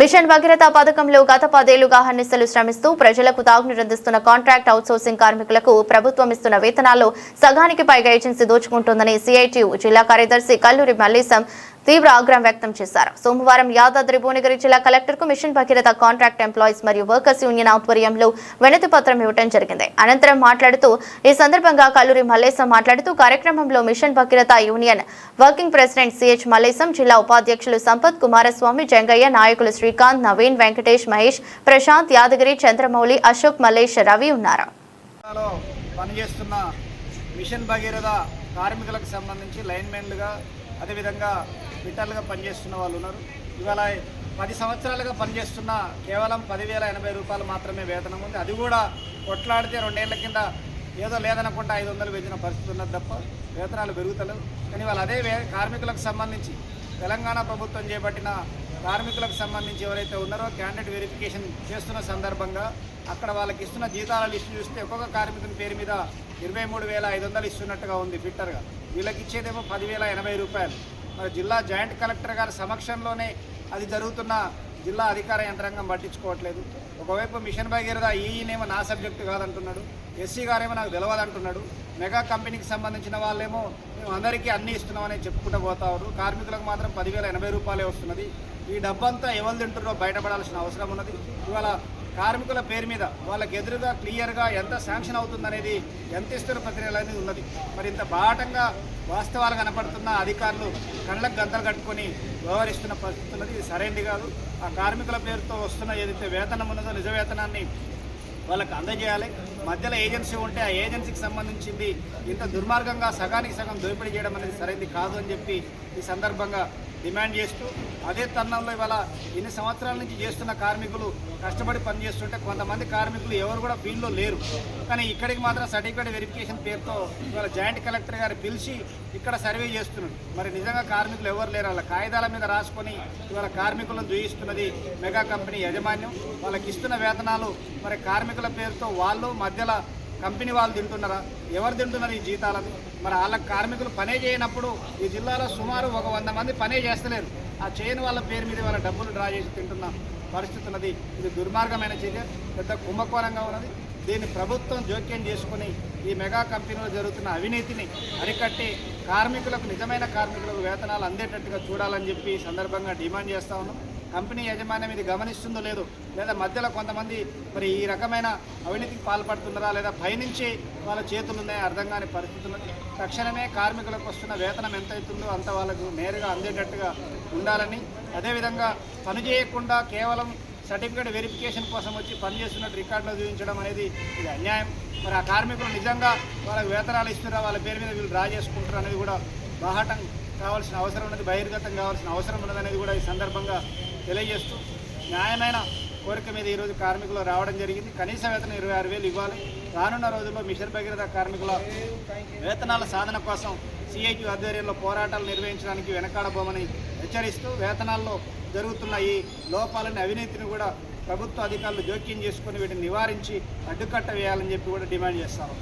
Machine Bhagiratha పథకంలో గత 10 ఏళ్లుగా హర్నిశలు శ్రమిస్తూ ప్రజలకు తాగునీరందిస్తున్న కాంట్రాక్ట్ అవుట్సోర్సింగ్ కార్మికులకు ప్రభుత్వం ఇస్తున్న వేతనాల్లో సగానికి పైగా ఏజెన్సీ దోచుకుంటోందని సిఐటియు జిల్లా కార్యదర్శి కల్లూరి మల్లేశం తీవ్ర ఆగ్రహం వ్యక్తం చేశారు. సోమవారం యాదాద్రి భువనగిరి జిల్లా కలెక్టర్కు మిషన్ భగీరథ కాంట్రాక్ట్ ఎంప్లాయీస్ మరియు వర్కర్స్ యూనియన్ ఆధ్వర్యంలో వినతి పత్రం ఇవ్వడం జరిగింది. అనంతరం మాట్లాడుతూ ఈ సందర్భంగా కల్లూరి మల్లేశం మాట్లాడుతూ కార్యక్రమంలో mission Bhagiratha union working president CH Mallesham, జిల్లా ఉపాధ్యక్షులు సంపత్, కుమారస్వామి, జంగయ్య, నాయకులు శ్రీకాంత్, నవీన్, వెంకటేష్, మహేష్, ప్రశాంత్, యాదగిరి, చంద్రమౌళి, అశోక్, మల్లేష్, రవి ఉన్నారు. మిషన్ భగీరథ కార్మికులకు సంబంధించి లైన్మెన్లుగా అదేవిధంగా ఫిట్టర్లుగా పనిచేస్తున్న వాళ్ళు ఉన్నారు. ఇవాళ 10 సంవత్సరాలుగా పనిచేస్తున్న కేవలం 10,080 రూపాయలు మాత్రమే వేతనం ఉంది. అది కూడా కొట్లాడితే 2 ఏళ్ల కింద ఏదో లేదనుకుంటే 500 పెంచిన పరిస్థితి ఉన్నది తప్ప వేతనాలు పెరుగుతలేవు. కానీ వాళ్ళు అదే కార్మికులకు సంబంధించి తెలంగాణ ప్రభుత్వం చేపట్టిన కార్మికులకు సంబంధించి ఎవరైతే ఉన్నారో క్యాండిడేట్ వెరిఫికేషన్ చేస్తున్న సందర్భంగా అక్కడ వాళ్ళకి ఇస్తున్న జీతాల లిస్టు చూస్తే ఒక్కొక్క కార్మికుని పేరు మీద 23,500 ఇస్తున్నట్టుగా ఉంది ఫిట్టర్గా. వీళ్ళకి ఇచ్చేదేమో 10,080 రూపాయలు. మరి జిల్లా జాయింట్ కలెక్టర్ గారి సమక్షంలోనే అది జరుగుతున్న జిల్లా అధికార యంత్రాంగం పట్టించుకోవట్లేదు. ఒకవైపు మిషన్ భగీరథ ఈయనేమో నా సబ్జెక్టు కాదంటున్నాడు, ఎస్సీ గారేమో నాకు తెలియదంటున్నాడు, మెగా కంపెనీకి సంబంధించిన వాళ్ళేమో మేము అందరికీ అన్నీ ఇస్తున్నామని చెప్పుకుంటూ పోతారు. కార్మికులకు మాత్రం 10,080 రూపాయలే వస్తున్నది. ఈ డబ్బంతా ఎవరు తింటున్నారో బయటపడాల్సిన అవసరం ఉన్నది. ఇవాళ కార్మికుల పేరు మీద వాళ్ళకి ఎదురుగా క్లియర్గా ఎంత శాంక్షన్ అవుతుందనేది, ఎంత ఇస్తున్న ప్రక్రియ అనేది ఉన్నది. మరి ఇంత బాటంగా వాస్తవాలు కనపడుతున్న అధికారులు కళ్ళకు గంతలు కట్టుకొని వ్యవహరిస్తున్న పరిస్థితి ఉన్నది. ఇది సరైనది కాదు. ఆ కార్మికుల పేరుతో వస్తున్న ఏదైతే వేతనం ఉన్నదో నిజ వేతనాన్ని వాళ్ళకి అందజేయాలి. మధ్యలో ఏజెన్సీ ఉంటే ఆ ఏజెన్సీకి సంబంధించింది ఇంత దుర్మార్గంగా సగానికి సగం దోపిడీ చేయడం అనేది సరైనది కాదు అని చెప్పి ఈ సందర్భంగా డిమాండ్ చేస్తూ, అదే తరుణంలో ఇవాళ ఇన్ని సంవత్సరాల నుంచి చేస్తున్న కార్మికులు కష్టపడి పనిచేస్తుంటే కొంతమంది కార్మికులు ఎవరు కూడా ఫీల్డ్లో లేరు. కానీ ఇక్కడికి మాత్రం సర్టిఫికేట్ వెరిఫికేషన్ పేరుతో ఇవాళ జాయింట్ కలెక్టర్ గారు పిలిచి ఇక్కడ సర్వే చేస్తున్నారు. మరి నిజంగా కార్మికులు ఎవరు లేరు. వాళ్ళ కాగితాల మీద రాసుకొని ఇవాళ కార్మికులను దూయిస్తున్నది మెగా కంపెనీ యాజమాన్యం. వాళ్ళకి ఇస్తున్న వేతనాలు మరి కార్మికుల పేరుతో వాళ్ళు మధ్యలో కంపెనీ వాళ్ళు తింటున్నారా? ఎవరు తింటున్నారు ఈ జీతాలను? మరి వాళ్ళ కార్మికులు పనే చేయనప్పుడు ఈ జిల్లాలో సుమారు 100 మంది పనే చేస్తలేరు. ఆ చేయని వాళ్ళ పేరు మీద వాళ్ళ డబ్బులు డ్రా చేసి తింటున్న పరిస్థితి ఉన్నది. ఇది దుర్మార్గమైన చర్య, పెద్ద కుంభకోణంగా ఉన్నది. దీన్ని ప్రభుత్వం జోక్యం చేసుకుని ఈ మెగా కంపెనీలో జరుగుతున్న అవినీతిని అరికట్టి కార్మికులకు, నిజమైన కార్మికులకు వేతనాలు అందేటట్టుగా చూడాలని చెప్పి సందర్భంగా డిమాండ్ చేస్తూ ఉన్నాం. కంపెనీ యాజమాన్యం ఇది గమనిస్తుందో లేదో, లేదా మధ్యలో కొంతమంది మరి ఈ రకమైన అవినీతికి పాల్పడుతున్నారా, లేదా పైనుంచి వాళ్ళ చేతులు ఉన్నాయో అర్థం కాని పరిస్థితి ఉన్నది. తక్షణమే కార్మికులకు వస్తున్న వేతనం ఎంత అవుతుందో అంత వాళ్ళకు నేరుగా అందేటట్టుగా ఉండాలని, అదేవిధంగా పని చేయకుండా కేవలం సర్టిఫికేట్ వెరిఫికేషన్ కోసం వచ్చి పనిచేస్తున్నట్టు రికార్డులో చూపించడం అనేది ఇది అన్యాయం. మరి ఆ కార్మికులు నిజంగా వాళ్ళకి వేతనాలు ఇస్తున్నారా, వాళ్ళ పేరు మీద వీళ్ళు డ్రా చేసుకుంటారు అనేది కూడా బాహాటం కావాల్సిన అవసరం ఉన్నది, బహిర్గతం కావాల్సిన అవసరం ఉన్నదనేది కూడా ఈ సందర్భంగా తెలియజేస్తూ, న్యాయమైన కోరిక మీద ఈరోజు కార్మికులు రావడం జరిగింది. కనీస వేతనం 26,000 ఇవ్వాలి. రానున్న రోజుల్లో మిషన్ భగీరథ కార్మికుల వేతనాల సాధన కోసం సిఐటి ఆధ్వర్యంలో పోరాటాలు నిర్వహించడానికి వెనకాడబోమని హెచ్చరిస్తూ, వేతనాల్లో జరుగుతున్న ఈ లోపాలని, అవినీతిని కూడా ప్రభుత్వ అధికారులు జోక్యం చేసుకొని వీటిని నివారించి అడ్డుకట్ట వేయాలని చెప్పి కూడా డిమాండ్ చేస్తారు.